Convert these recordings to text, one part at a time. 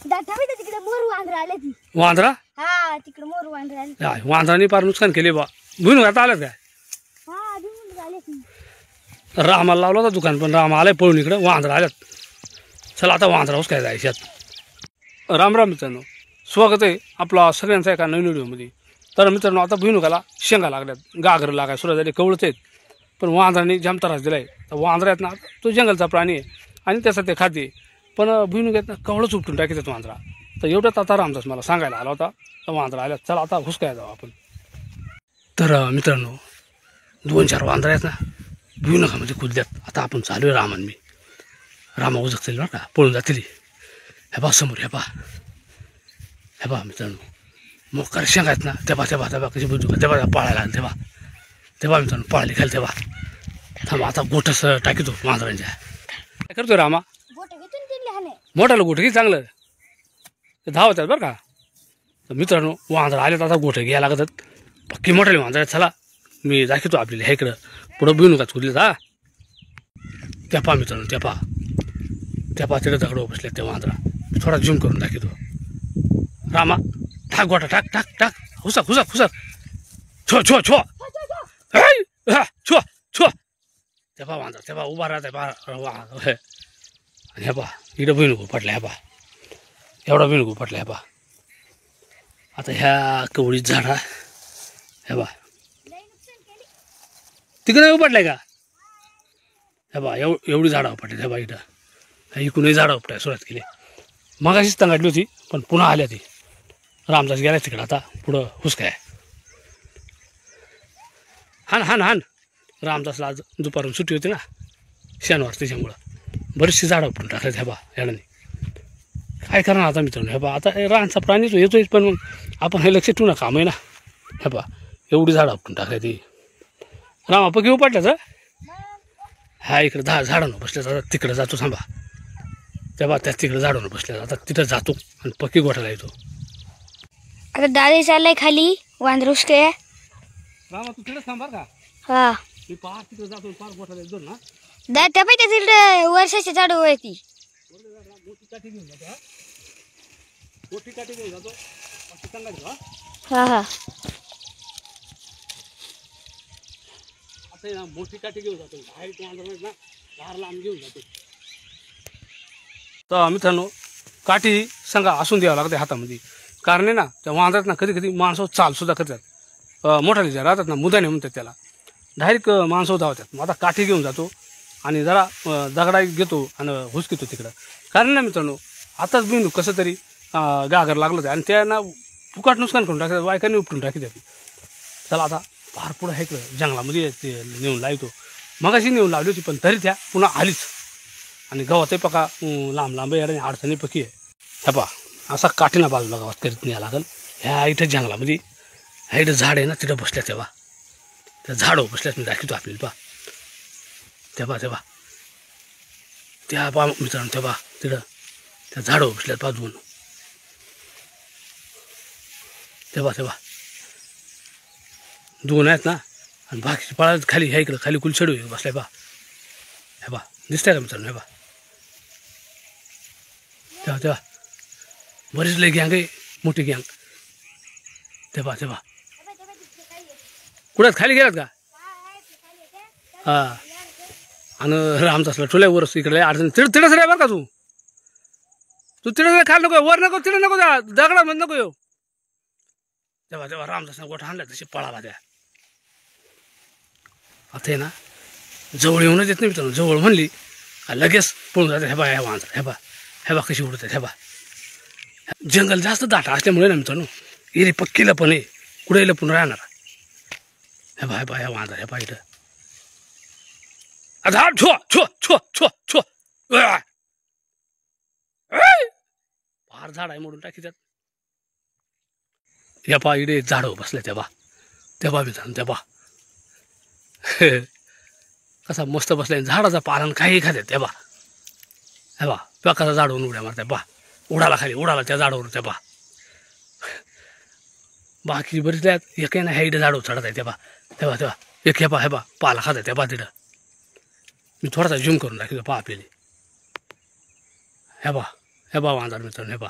तिकडे मोर वांद्र आले ती वांद्रा हा तिकडे मोर वांद्र आले वांद्राने फार नुकसान केले बा भुईन घात आलं काय हा घेऊन आले ती रामाला लावलं होतं दुकान पण राम आलाय पळून इकडे वांद्रा आल्यात चला आता वांद्रावच काय जायच्यात राम राम मित्रांनो स्वागत आहे आपला सगळ्यांचा एका नवीन व्हिडिओमध्ये तर मित्रांनो आता भुईनुकाला शेंगा लागल्यात गागर लागाय सुरू झाले कवळच आहेत पण वांद्राने जाम त्रास दिलाय तर वांद्रा आहेत ना तो जंगलचा प्राणी आहे आणि त्याचा ते खाते पण भुईनुक्यात ना कवळच उपटून टाकीतात वांद्रा तर एवढ्यात आता रामदास मला सांगायला आला होता तर वांद्रा आल्यात चला आता हुसकाय जाऊ आपण तर मित्रांनो 2-4 वांद्रा आहेत ना भुईनुकामध्ये कुदल्यात आता आपण चालू आहे रामन मी रामा उजकतील बरं का पळून जातील हे बा समोर हे बा मित्रांनो मोकार शेंगा आहेत ना तेव्हा कशी बुजू का तेव्हा पाळायला लागेल तेव्हा मित्रांनो पाळली खाली तेव्हा थांबा आता गोठस टाकीतो वांद्रांच्या काय करतोय रामा मोठालं गोठं की चांगलं ते धावत आहेत बरं का तर मित्रांनो वांद्रा आले तर आता गोठं घ्यायला लागतात पक्की मोठाले वांद्रा आहेत चला मी दाखवतो आपल्याला ह्या इकडं पुढं भुईनुकाच कुदलेत हा त्या पहा मित्रांनो त्या पहा तिकडे दगडं बसले ते वांद्रा थोडा झूम करून दाखवतो रामा टाक गोठा टाक टाक टाक हुसक छो छो छो छो छो तेव्हा वांद्रा तेव्हा उभा राहत आणि हे पहा इकडं भुईनुक पटला हे पहा एवढा भुईनुक पटला हे पहा आता ह्या कवळीत झाडा हे पहा तिकडे उपटलाय का हे पहा एवढी झाडं उपटली हे पहा इकडं इकडूनही झाडं उपटाय सुरुवात केली मगाशीच तंगाटली होती पण पुन्हा आल्या ती रामदास गेला तिकडं आता पुढं हुसकाय हान रामदासला आज दुपारून सुट्टी होती ना शनिवार त्याच्यामुळं बरीचशी झाडं उपटून टाकल्यात ह्या बा याने काय करणार आता मित्रांनो हे बा आता रानचा प्राणी तो येतोय पण मग आपण हे लक्ष ठेवू ना काम आहे ना हे बा एवढी झाडं उपटून टाकल्या ती रामा पकी उपटल्याच हा इकडं झाडांवर बसल्या आता तिकडं जातो थांबा तेव्हा त्या तिकडं झाडांवर बसल्या आता तिथं जातो आणि पक्की गोठ्याला येतो आता दादा चाललाय खाली वांद्रुस के रामा तू तिकडे थांब बरं का हा मी पार तिकडे जातो पार गोठ्याला येतो ना दादा त्या पाहिजे तिकडे वर्षाची झाड होती मोठी काठी घेऊन जातो मोठी काठी घेऊन जातो हा आता ना मोठी काठी घेऊन जातो बाहेर ना बाहेर लांब घेऊन जातो तर मित्रांनो काठी सांगा असून द्यावं लागते हातामध्ये कारण आहे ना त्या वांद्रात ना कधी माणसं चालसुद्धा करतात मोठाले ज्या राहतात ना मुदाने म्हणतात त्याला डायरेक्ट माणसं धावतात मग आता काठी घेऊन जातो आणि जरा दगडा घेतो आणि हुसकितो तिकडं कारण ना मित्रांनो आताच बिंदू कसं तरी गागर लागलं होतं आणि त्यांना फुकाट नुकसान करून टाकतात बायकांनी उपटून टाकी त्याची चला आता फार पुढं आहे इकडं जंगलामध्ये ते नेऊन लावतो मगाशी नेऊन लावली होती पण तरी त्या पुन्हा आलीच आणि गव्हातही पका लांब आहे अडचणी पकी आहे ह्या पा असा काठीना बाजूला गावात करीत न्याय लागेल ह्या इथं जंगलामध्ये ह्या इथं झाड आहे ना तिथं बसल्या तेव्हा त्या झाडं बसल्यात मी दाखवतो आपल्याला पा तेव्हा त्या पा मित्रांनो तेव्हा तिथं त्या झाडं बसल्यात बाजून तेव्हा 2 आहेत ना आणि बाकीची पाळा खाली ह्या इकडं खाली कुलछेडू बसलाय बा हे बा दिसतंय का मित्रांनो हे बा तेव्हा बरीच लई गँग आहे मोठी गँग तेव्हा कुठं खाली गेलात का हा आणि रामदासला ठुल्यावरच इकडे अडचण तिडच रे बरं का तू तिडे खाली नको वर नको तिडे नको द्या दगडा मध्ये नको येऊ तेव्हा रामदासला गोठा आणला तशी पळाला त्या आता आहे ना जवळ येऊनच येत नाही मित्रांनो जवळ म्हणली लगेच पळून जाते ह्या वांद्रा हे बा कशी उडत हे बा जंगल जास्त दाट असल्यामुळे ना मित्रांनो इरे पक्कीला पण आहे कुठे लपून राहणार हे बा ह्या वांद्रा हे बा इथं आता छो छो छो छो छो फार झाड आहे मोडून टाकी त्यात या पा इडे झाडं बसले तेव्हा मित्रांनो तेव्हा कसा मस्त बसलाय झाडाचा पालन काही खाते तेव्हा हे बा पेकाचा झाडवून उड्या मारते बा उडाला त्या झाडावर तेव्हा बाकी बरीच एक ना ह्या इडे झाडं चढत आहे तेव्हा एक हे बा पाला खात आहे तेव्हा तिथं मी थोडासा झूम करून दाखवतो पहा आपल्याला हे बा वांद्रा मित्रांनो हे बा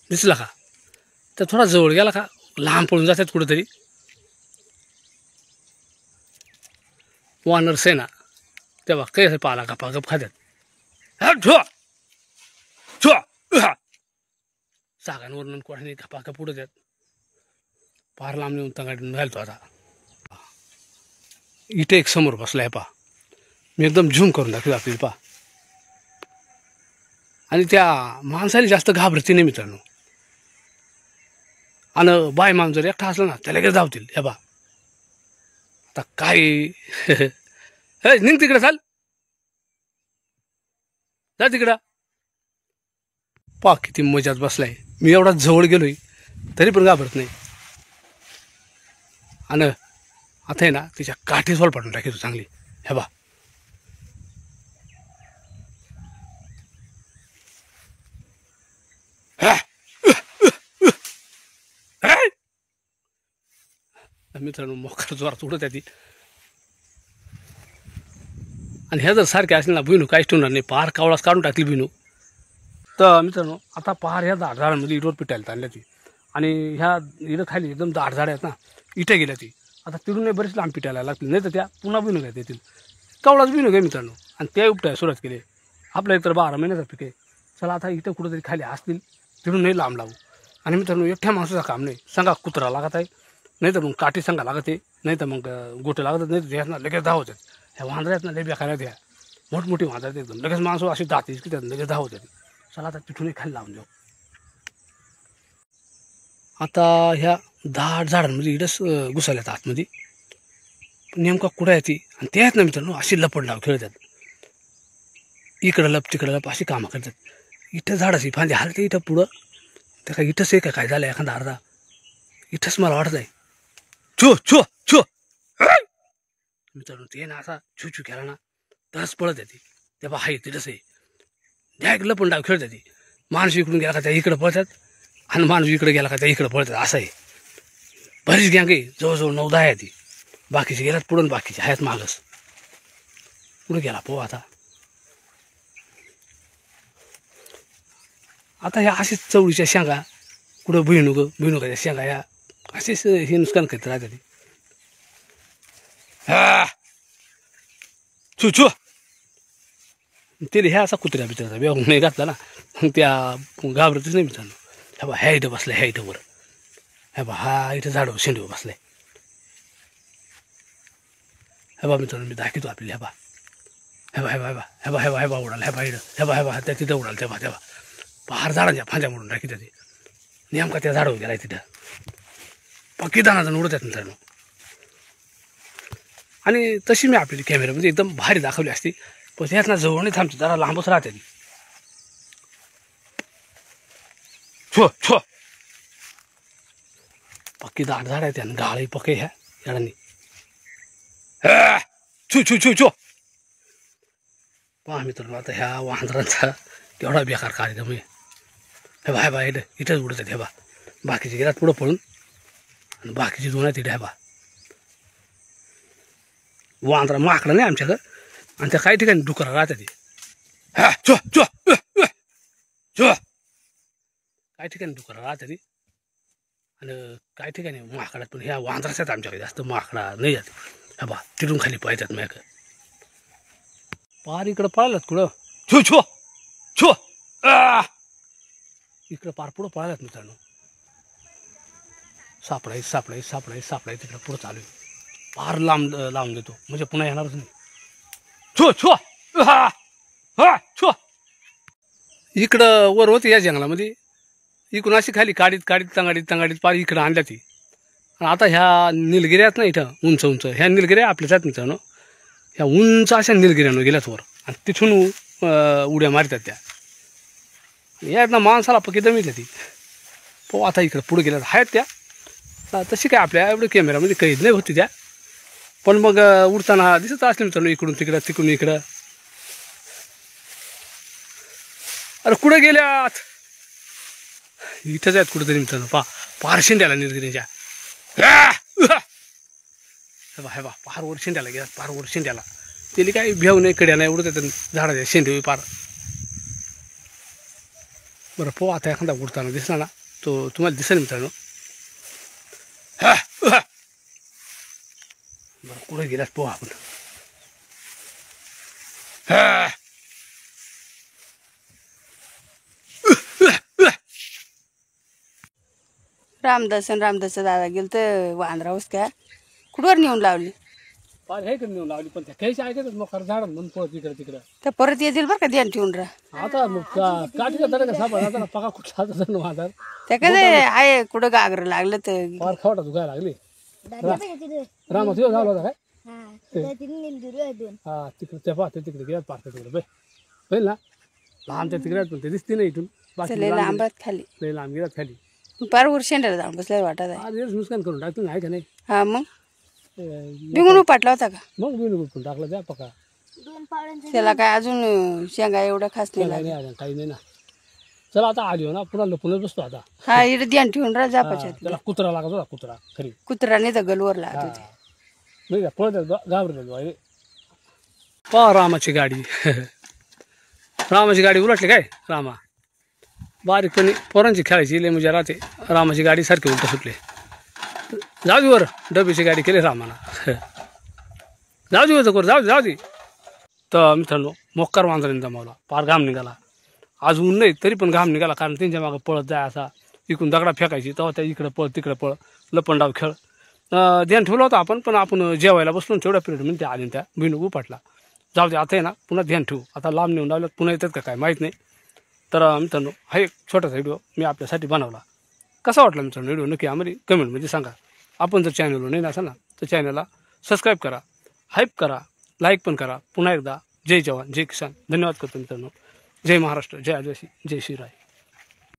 दिसला का तर थोडा जवळ गेला का लांब पळून जातात कुठेतरी. वानर सेना तेव्हा काही पाला गपागप खात्यात. सागांवरून कोणाने गपागप उडतात. पार लांब नेऊन तंगाडून घालतो. आता इथे एक समोर बसलाय पा. मी एकदम झूम करून दाखवतो आपल्याला पा. आणि त्या माणसाला जास्त घाबरते नाही मित्रांनो. आणि बाय माणूस जर एकटा असला ना त्याला लगेच धावतील. हे बा आता काय निघ तिकडे चाल जा तिकडं. पा किती मजात बसलाय. मी एवढा जवळ गेलोय तरी पण घाबरत नाही. आणि आता आहे ना तिच्या काठी सोल पाडून टाकायचो चांगली. हे बा मित्रांनो मोकर जोरात उडत आहे ती. आणि ह्या जर सारखे असले ना बिनू काहीच ठेवणार नाही. पार कावळाच काढून टाकली बिनू. तर मित्रांनो आता पार ह्या झाडांमध्ये इटवर पिटायला आणल्या ती. आणि ह्या इथं खाली एकदम दाट झाड आहेत ना इथे गेल्या ती. आता तिथून नाही बरेच लांब पिटायला लागतील. नाही तर त्या पुन्हा बिनू घ्या येतील. कावळाच बिनू घ्या मित्रांनो. आणि त्या उपटायला सुरुवात केली. आपल्या एकतर 12 महिन्याचा पीक आहे. चला आता इथं कुठंतरी खाली असतील तिथून नाही लांब लावू. आणि मित्रांनो एकट्या माणसाचं काम नाही. सांगा कुत्रा लागत आहे नाही तर मग काठी सांगा लागत आहे नाही तर मग गोटे लागत नाही तर ह्यात लगेच धावतात. ह्या वांदऱ्यात ना लय बेकार आहेत. ह्या मोठमोठी वांदऱ्यात एकदम लगेच माणसं अशी जातीच की त्यात लगेच धावतात. चला आता तिथूनही खाली लावून देऊ. आता ह्या दाट झाडांमध्ये इडच घुसायला आतमध्ये. नेमका कुठं आहे ती. आणि ते आहेत ना मित्रांनो अशी लपड लाव खेळतात. इकडं लप तिकडं लप अशी कामं करतात. इथं झाडाची फांदी हलते इथं पुढं. त्या काय इथंच आहे का काय झालं एखादा अर्धा इथंच मला वाटत आहे. छो छो छो मित्रांनो ते ना असा छू छू केला ना तरच पळत येते. तेव्हा हाय तिथंच आहे. द्या एक लपण डाव खेळतात ती. माणूस इकडून गेला का त्या इकडं पळतात आणि माणूस इकडे गेला का त्या इकडं पळतात. असं आहे. बरीच गँग आहे जवळजवळ 9-10 आहे ती. बाकीचे गेल्यात पुढून बाकीचे आहेत मागच. पुढे गेला पो आता. आता ह्या अशीच चवळीच्या शेंगा कुठं भुईनुकाच्या शेंगा ह्या असेच हे नुकसान करत राहतात. छू छू तिला ह्या असा कुत्र्या बित्र्याचा व्यवहार नाही घातला ना मग त्या घाबरतच नाही मित्रांनो. ह्या बा ह्या इथं बसलाय. ह्या इथं वर ह्या बा हा इथं झाडावर शेंडीवर बसलाय. हे बा मित्रांनो मी दाखवतो आपल्याला. ह्या बा हे बा हे बा हे बा हे बा हे बा उडाला. ह्या बा इथं हे बा हे बा त्या तिथं उडाल. तेव्हा तेव्हा बाहेर झाडांच्या फांद्या मोडून टाकी ते नेमका त्या झाडावर गेलाय तिथं. पक्की दानाजण उडत आहेत मित्रांनो. आणि तशी मी आपली कॅमेऱ्यामध्ये एकदम भारी दाखवली असती पण त्यात ना जवळ नाही थांबते जरा लांबच राहते ती. छो छो पक्की दाट झाड आहे त्यानं गाळही पक्के ह्या झाडांनी. छू छू छू छो पहा मित्रांनो आता ह्या वांदरांचा केवढा बेकार कार्यक्रम आहे. हे बा हे बा इथंच उडत आहेत. हे बा बाकीचे गेल्यात पुढं पळून आणि बाकीचे 2 आहेत इथे. हे बा वांदरा माकडं नाही आमच्याकडं आणि त्या काही ठिकाणी डुकरं राहतात. हा चो चो चो काही ठिकाणी डुकरं राहतात आणि काही ठिकाणी माकडात. पण ह्या वांदराच आहेत आमच्याकडे जास्त. माकडा नाही जात. हा बा तिथून खाली पाहतात मॅक पार इकडं पळालात कुठं. छो छो छो इकडं पार पुढं पळालात मित्रांनो. सापडाय तिकडं पुढं चालू आहे. पार लांब लावून देतो म्हणजे पुन्हा येणारच नाही. छो छो छो इकडं वर होती या जंगलामध्ये. इकडून अशी खाली काढीत तंगाडीत पार इकडं आणल्या ती. आता ह्या निलगिऱ्या आहेत ना इथं उंच ह्या निलगिऱ्या आपल्याच आहेत मित्रांनो. ह्या उंच अशा निलगिऱ्यानं गेल्यात वर आणि तिथून उड्या मारतात त्या. यात ना माणसाला पक्की दमितल्या ती. हो आता इकडं पुढे गेल्यात आहेत त्या. तशी काय आपल्या एवढं कॅमेरामध्ये कैद नाही होती त्या. पण मग उडताना दिसत असले मित्रांनो इकडून तिकडून इकडं. अरे कुठे गेल्यात. इथंच आहेत कुठेतरी मित्रांनो. पार शिंद्याला निलगिरीच्या. हे बा पार वर शिंद्याला गेला. पार वर शिंद्याला त्याला काही भेव नाही कड्या नाही उडत येतात झाडाच्या शेंडे पार. बरं पो आता एखादा उडताना दिसला ना तो तुम्हाला दिसेल मित्रांनो. बरं कुठे गेलात पोहा आपण. रामदासचा दादा गेल तर वांद्रा उसक्या कुठवर नेऊन लावली. पार हे कधी नेऊन लावली पण त्या काहीच ऐकतच मग खरं झाड म्हणून पळत इकडे तिकडं. तर परत येतील बरं का ध्यान ठेवून राहा. आता मग काठीचा तडा का सापडा आता पका कुठला जातो ना वांधार. त्या काय आहे कुठं गागर लागलं तर पार खावटा दुखायला लागली. रामा तुझ्या झाला होता काय. हा तिकडे त्या पाहते तिकडे गेल्यात पाहते तिकडे बैल ना लांबच्या तिकडे पण ते दिसते नाही इथून. बाकी लय लांबात खाली लय लांब गेल्यात खाली. पार उरशेंड्याला जाऊन बसल्या वाटत आहे. आज हेच नुकसान करून टाकतो ना आहे का नाही. हा मग बिगुण पाटला होता का. मग बिनू पण टाकलं द्या पका. त्याला काय अजून शेंगा एवढा खास नाही लागला. नाही काही नाही ना. चला आता आली हो ना पुन्हा लपूनच बसतो आता. हा इकडे ध्यान ठेवून राहा जापाच्या. त्याला कुत्रा लागत होता कुत्रा खरी. कुत्रा तर गलवर लागत होते. नाही का पळत घाबरलेलो. पहा रामाची गाडी. रामाची गाडी उलटली काय रामा. बारीकपणी पोरांची खेळायची लय मजा राहते. रामाची गाडी सारखी उलट सुटले. जाऊ दे वर डबीची गाडी केली रामाना. जाऊ दे वर जाऊ दे. तर मित्रांनो मोक्कार वांजरांनी जमावला. पार घाम निघाला. आज ऊन नाही तरी पण घाम निघाला कारण त्यांच्या मागं पळत जाय असा. इकडून दगडा फेकायची तेव्हा त्या इकडं पळ तिकडं पळ लपंडाव खेळ. ध्यान ठेवलं होतं आपण आपण जेवायला बसलो तेवढ्या पिरियडमध्ये त्या आल्या त्या बिनू उपाटला. जाऊ दे आता आहे ना पुन्हा ध्यान ठेवू. आता लांब नेऊन लावलं पुन्हा येतात का काय माहीत नाही. तर मित्रांनो हा एक छोटासा व्हिडिओ मी आपल्यासाठी बनवला. कसा वाटला मित्रांनो व्हिडिओ नक्की आम्हाला कमेंटमध्ये सांगा. आपण जर चॅनलवर नाही असाल ना तर चॅनलला सबस्क्राईब करा, हाईप करा, लाईक पण करा. पुन्हा एकदा जय जवान जय किसान. धन्यवाद करतो मित्रांनो. जय महाराष्ट्र, जय आदिवासी, जय शिवराय.